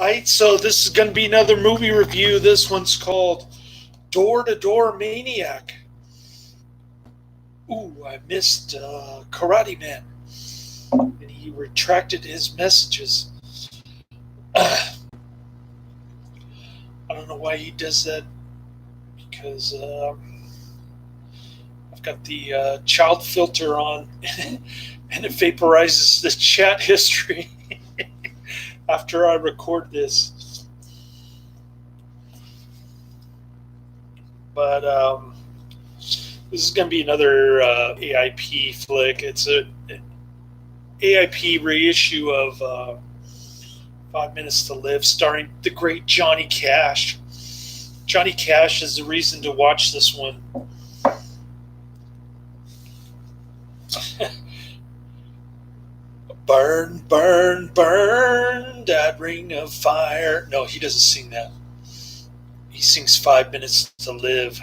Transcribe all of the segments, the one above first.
Alright, so this is going to be another movie review. This one's called Door to Door Maniac. Ooh, I missed Karate Man. And he retracted his messages. I don't know why he does that, because I've got the child filter on and it vaporizes the chat history after I record this. But this is going to be another AIP flick. It's an AIP reissue of 5 Minutes to Live, starring the great Johnny Cash. Johnny Cash is the reason to watch this one. Burn, burn, burn, that ring of fire. No, he doesn't sing that. He sings 5 Minutes to Live.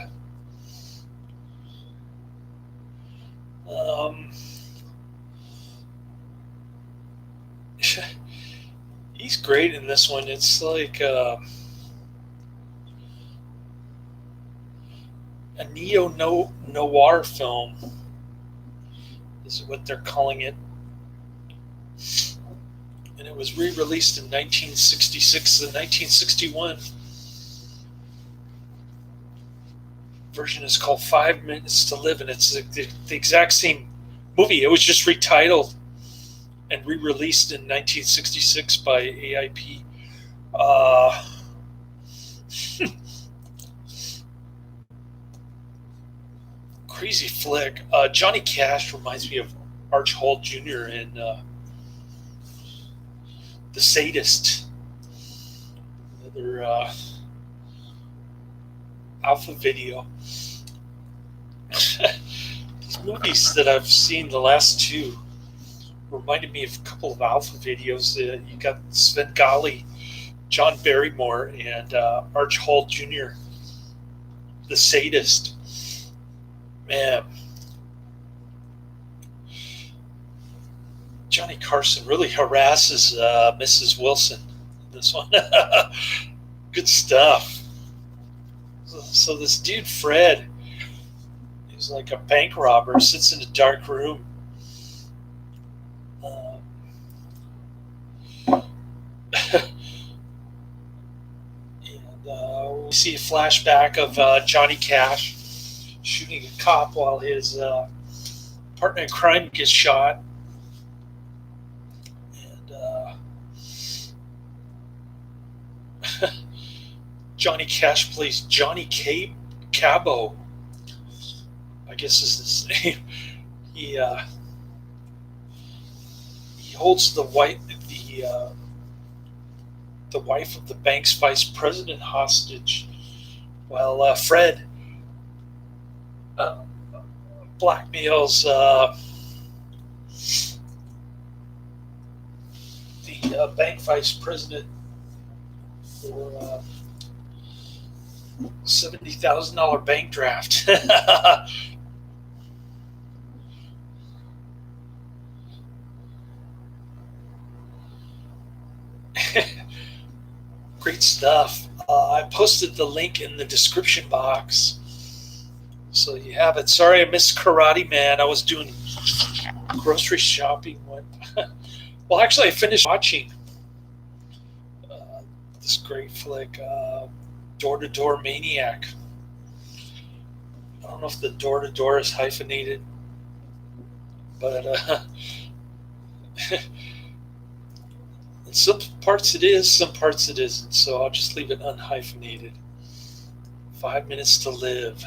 He's great in this one. It's like a neo-noir film is what they're calling it. And it was re-released in 1966 and 1961. Version is called 5 Minutes to Live, and it's the exact same movie. It was just retitled and re-released in 1966 by AIP. Crazy flick. Johnny Cash reminds me of Arch Hall Jr. in The Sadist. Another Alpha video. These movies that I've seen, the last two, reminded me of a couple of Alpha videos. You got Svengali, John Barrymore, and Arch Hall Jr., The Sadist. Man, Johnny Carson really harasses Mrs. Wilson in this one. Good stuff. So this dude, Fred, he's like a bank robber, sits in a dark room. We see a flashback of Johnny Cash shooting a cop while his partner in crime gets shot. And Johnny Cash plays Johnny Cabo, I guess is his name. He holds the wife of the bank's vice president hostage, while Fred blackmails the bank vice president for $70,000 bank draft. Great stuff. I posted the link in the description box, so you have it. Sorry I missed Karate Man. I was doing grocery shopping. Well, actually, I finished watching this great flick, Door to Door Maniac. I don't know if the door to door is hyphenated, but in some parts it is, some parts it isn't, so I'll just leave it unhyphenated. 5 Minutes to Live.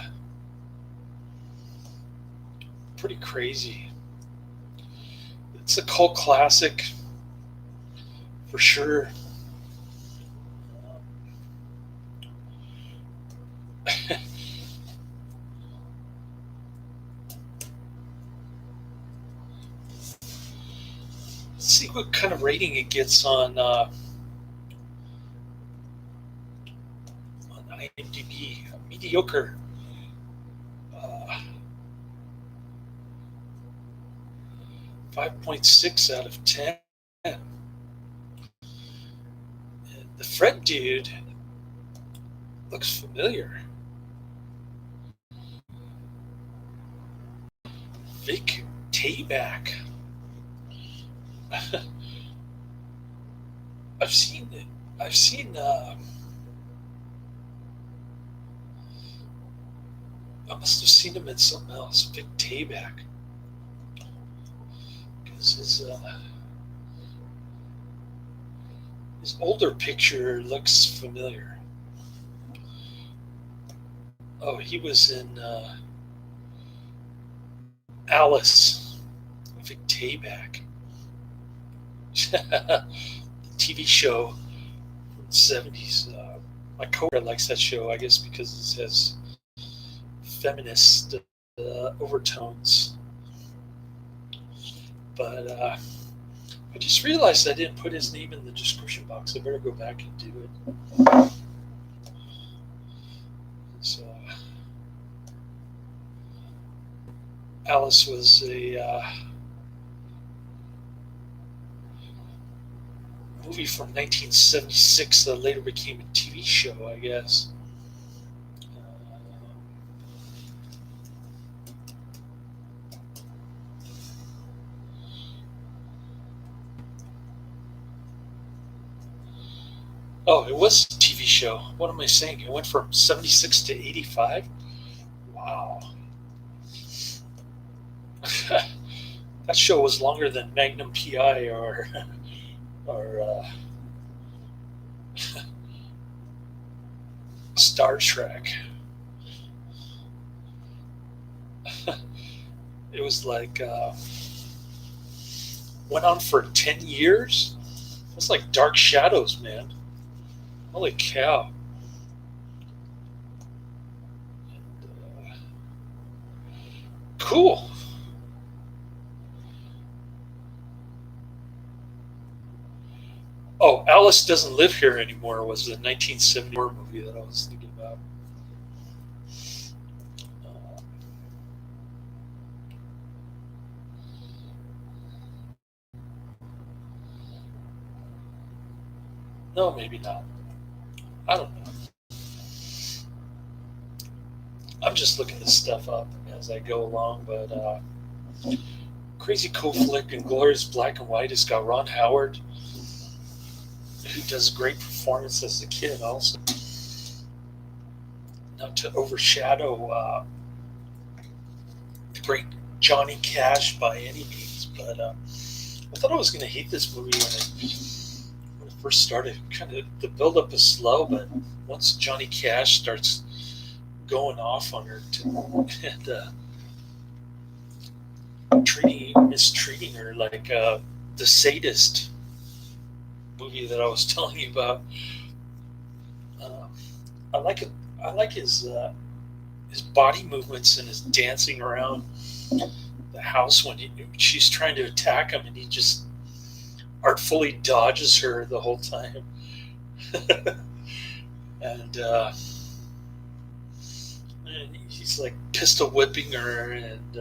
Pretty crazy. It's a cult classic, for sure. Let's see what kind of rating it gets on IMDb. Mediocre. 5.6 out of 10. And The Fred dude looks familiar. Vic Tayback. I've seen it. I've seen. I must have seen him in something else. Vic Tayback. Because his older picture looks familiar. Oh, he was in Alice. Vic Tayback. The TV show from the 70s. My coworker likes that show, I guess, because it has feminist overtones. But I just realized I didn't put his name in the description box. I better go back and do it. So, Alice was a movie from 1976 that later became a TV show, I guess. Oh, it was a TV show. What am I saying? It went from 76 to 85? Wow. That show was longer than Magnum PI or Star Trek. It was like went on for 10 years. It was like Dark Shadows, man. Holy cow. And, cool. Oh, Alice Doesn't Live Here Anymore was the 1974 movie that I was thinking about. No, maybe not. I don't know. I'm just looking this stuff up as I go along, but crazy cool flick and glorious black and white. It's got Ron Howard, who does a great performance as a kid also. Not to overshadow the great Johnny Cash by any means, but I thought I was going to hate this movie when it first started. Kind of the build-up is slow, but once Johnny Cash starts going off on her and mistreating her like the sadist movie that I was telling you about. I like it. I like his body movements and his dancing around the house when she's trying to attack him, and he just artfully dodges her the whole time. and he's like pistol whipping her and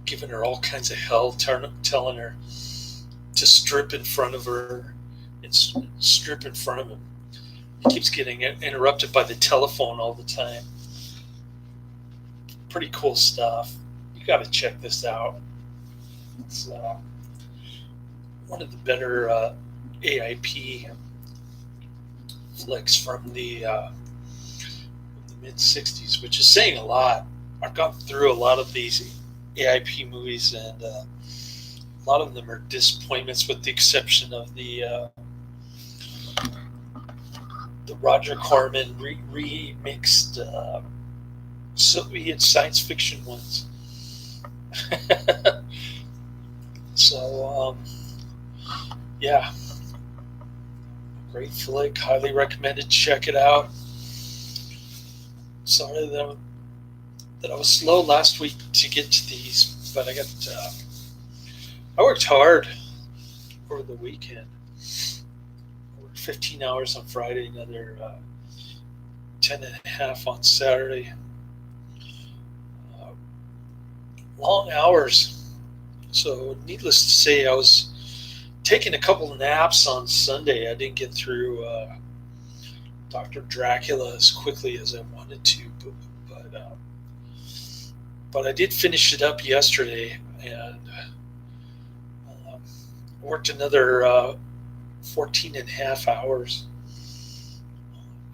giving her all kinds of hell, telling her to strip in front of her and strip in front of him. He keeps getting interrupted by the telephone all the time. Pretty cool stuff. You got to check this out. It's one of the better AIP flicks from the mid 60s, which is saying a lot. I've gone through a lot of these AIP movies, and a lot of them are disappointments, with the exception of the Roger Corman remixed Soviet science fiction ones. So, yeah, great flick, highly recommended. Check it out. Sorry that I was slow last week to get to these, but I worked hard over the weekend. I worked 15 hours on Friday, another 10 and a half on Saturday. Long hours. So needless to say, I was taking a couple of naps on Sunday. I didn't get through Dr. Dracula as quickly as I wanted to, but I did finish it up yesterday, and worked another 14 and a half hours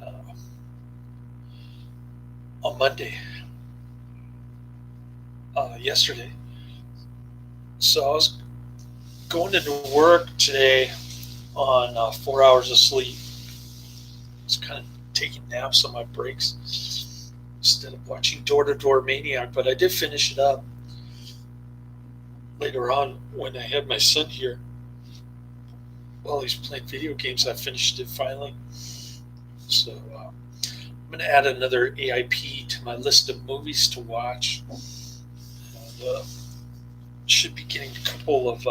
uh, on Monday, yesterday. So I was going into work today on 4 hours of sleep. I was kind of taking naps on my breaks instead of watching Door to Door Maniac, but I did finish it up later on when I had my son here. While he's playing video games, I finished it finally. So I'm going to add another AIP to my list of movies to watch. And, should be getting a couple of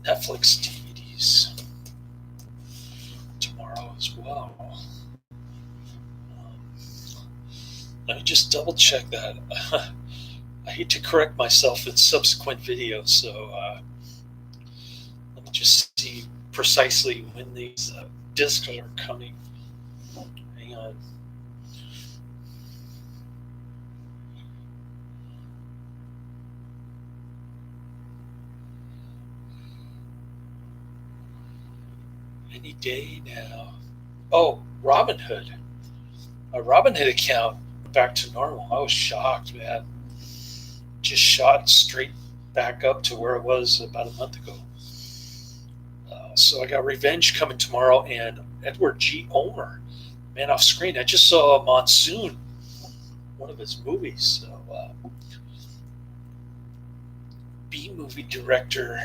Netflix DVDs tomorrow as well. Let me just double check that. I hate to correct myself in subsequent videos, so let me just see precisely when these discs are coming. Hang on. Any day now. Oh, Robinhood. My Robinhood account back to normal. I was shocked, man. Just shot straight back up to where it was about a month ago. So I got Revenge coming tomorrow, and Edward G. Ulmer, Man Off Screen. I just saw Monsoon, one of his movies. So B-movie director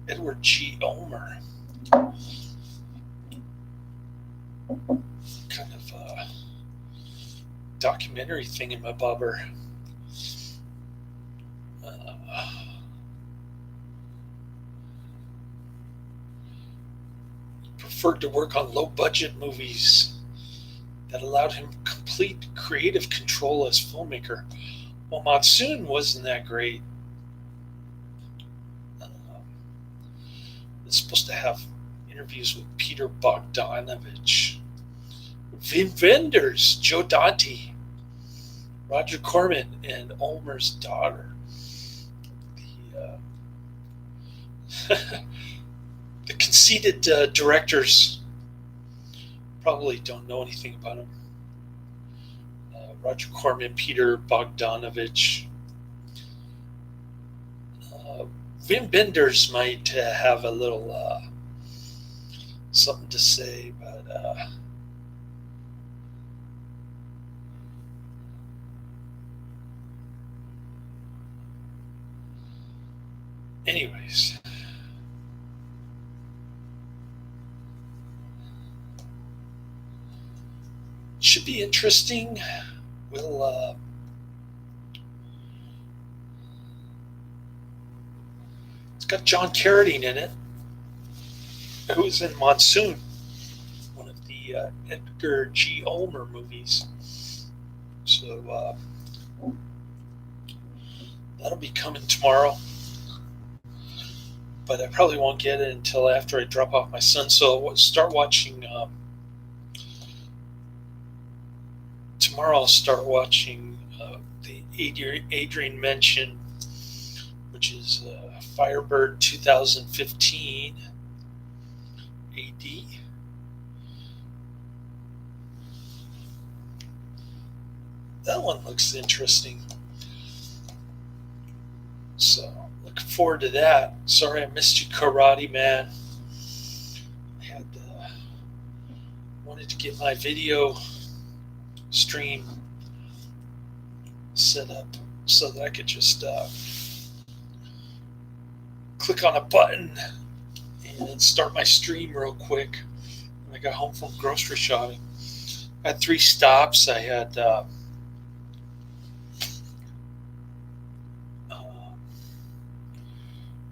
Edward G. Ulmer. Kind of documentary thing in my bobber. Preferred to work on low-budget movies that allowed him complete creative control as filmmaker. Well, Monsoon wasn't that great. It's supposed to have interviews with Peter Bogdanovich, Wim Wenders, Joe Dante, Roger Corman, and Ulmer's daughter. The conceited directors probably don't know anything about him. Roger Corman, Peter Bogdanovich. Wim Wenders might have a little something to say, but anyways. Should be interesting. We'll it's got John Carradine in it, who's in Monsoon, one of the Edgar G. Ulmer movies. So that'll be coming tomorrow, but I probably won't get it until after I drop off my son. So I'll start watching. Tomorrow I'll start watching the Adrian mentioned, which is Firebird 2015 AD. That one looks interesting. So looking forward to that. Sorry I missed you, Karate Man. I had wanted to get my video stream set up so that I could just click on a button and start my stream real quick when I got home from grocery shopping. I had 3 stops. I had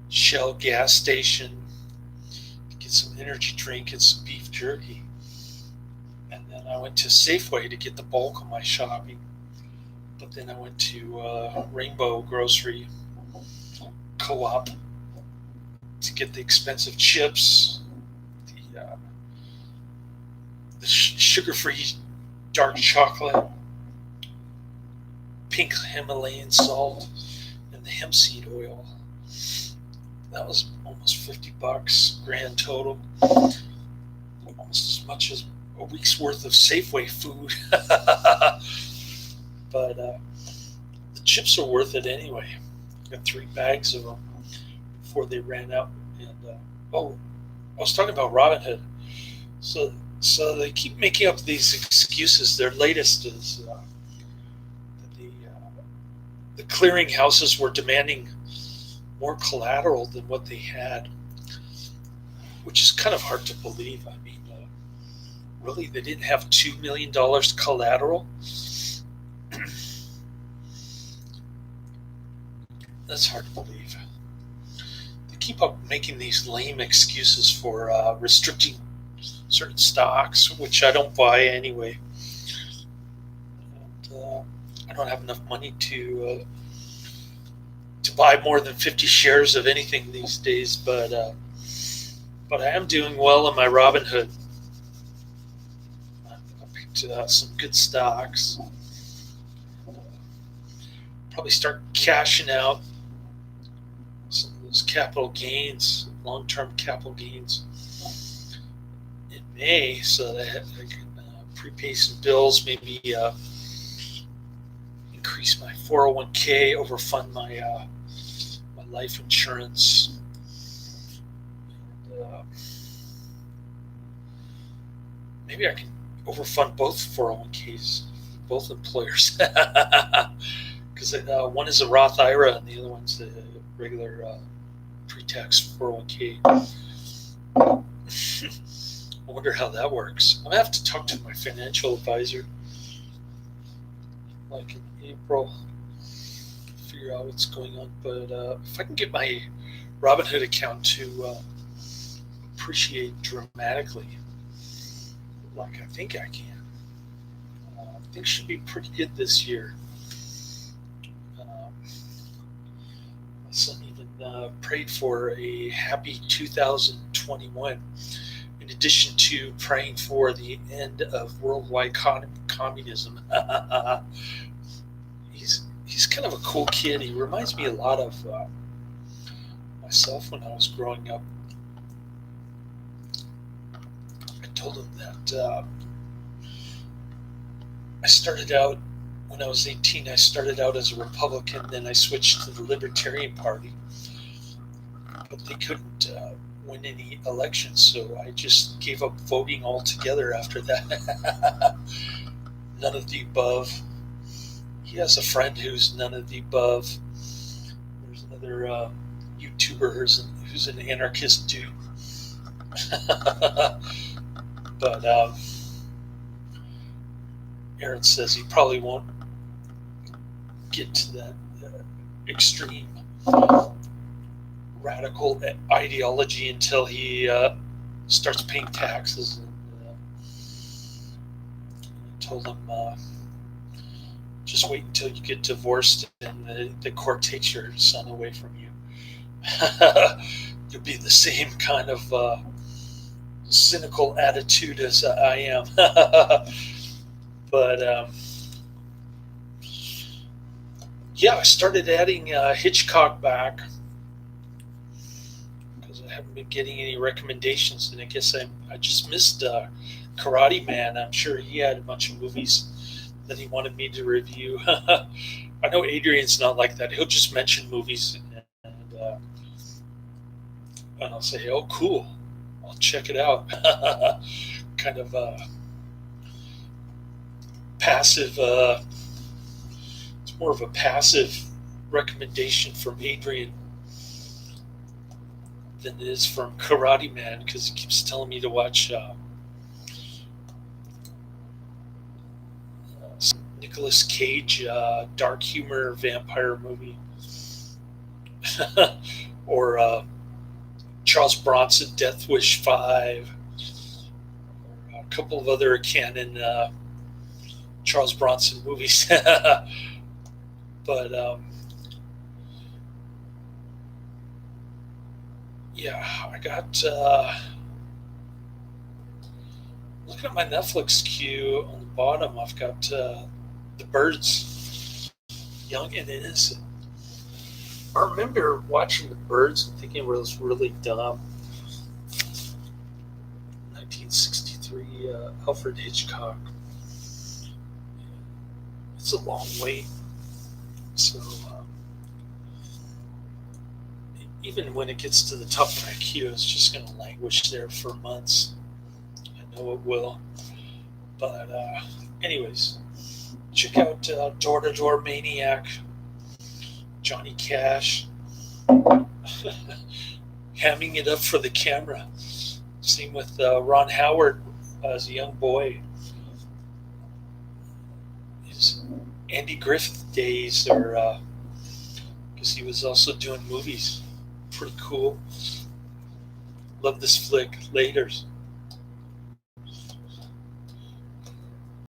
Shell gas station to get some energy drink and some beef jerky. And then I went to Safeway to get the bulk of my shopping. But then I went to Rainbow Grocery Co-op to get the expensive chips, the sugar-free dark chocolate, pink Himalayan salt, and the hemp seed oil. That was almost $50 grand total, almost as much as a week's worth of Safeway food. But the chips are worth it anyway. Got 3 bags of them before they ran out. And I was talking about Robinhood. So they keep making up these excuses. Their latest is that the clearing houses were demanding more collateral than what they had, which is kind of hard to believe. I mean, really, they didn't have $2 million collateral? That's hard to believe. They keep up making these lame excuses for restricting certain stocks, which I don't buy anyway. And I don't have enough money to buy more than 50 shares of anything these days, but I am doing well in my Robinhood. I picked some good stocks. Probably start cashing out some of those capital gains, long-term capital gains in May, so that I can prepay some bills, maybe increase my 401k, overfund my my life insurance. And, maybe I can overfund both 401ks, both employers, because one is a Roth IRA and the other one's a regular pre-tax 401k. I wonder how that works. I'm gonna have to talk to my financial advisor, like in April, figure out what's going on. But if I can get my Robinhood account to appreciate dramatically, like I think I can, things should be pretty good this year. My son even prayed for a happy 2021. In addition to praying for the end of worldwide communism. He's kind of a cool kid. He reminds me a lot of myself when I was growing up. I told him that I started out, when I was 18, I started out as a Republican, then I switched to the Libertarian Party. But they couldn't win any elections, so I just gave up voting altogether after that. None of the above. He has a friend who's none of the above. There's another YouTuber who's an anarchist dude. But Aaron says he probably won't get to that extreme radical ideology until he starts paying taxes. And I told him, just wait until you get divorced and the court takes your son away from you. You'll be the same kind of cynical attitude as I am. But yeah, I started adding Hitchcock back because I haven't been getting any recommendations, and I guess I just missed Karate Man. I'm sure he had a bunch of movies that he wanted me to review. I know Adrian's not like that. He'll just mention movies, and I'll say, "Oh, cool, I'll check it out." Kind of passive. It's more of a passive recommendation from Adrian than it is from Karate Man, because he keeps telling me to watch Nicolas Cage dark humor vampire movie, or Charles Bronson Death Wish 5, or a couple of other canon Charles Bronson movies. But Yeah, I got. Looking at my Netflix queue on the bottom, I've got the Birds, Young and Innocent. I remember watching the Birds and thinking it was really dumb. 1963, Alfred Hitchcock. It's a long wait, so even when it gets to the top of my queue, it's just going to languish there for months. I know it will. But anyways, check out Door to Door Maniac, Johnny Cash, hamming it up for the camera. Same with Ron Howard as a young boy. His Andy Griffith days, or because he was also doing movies. Pretty cool. Love this flick. Laters.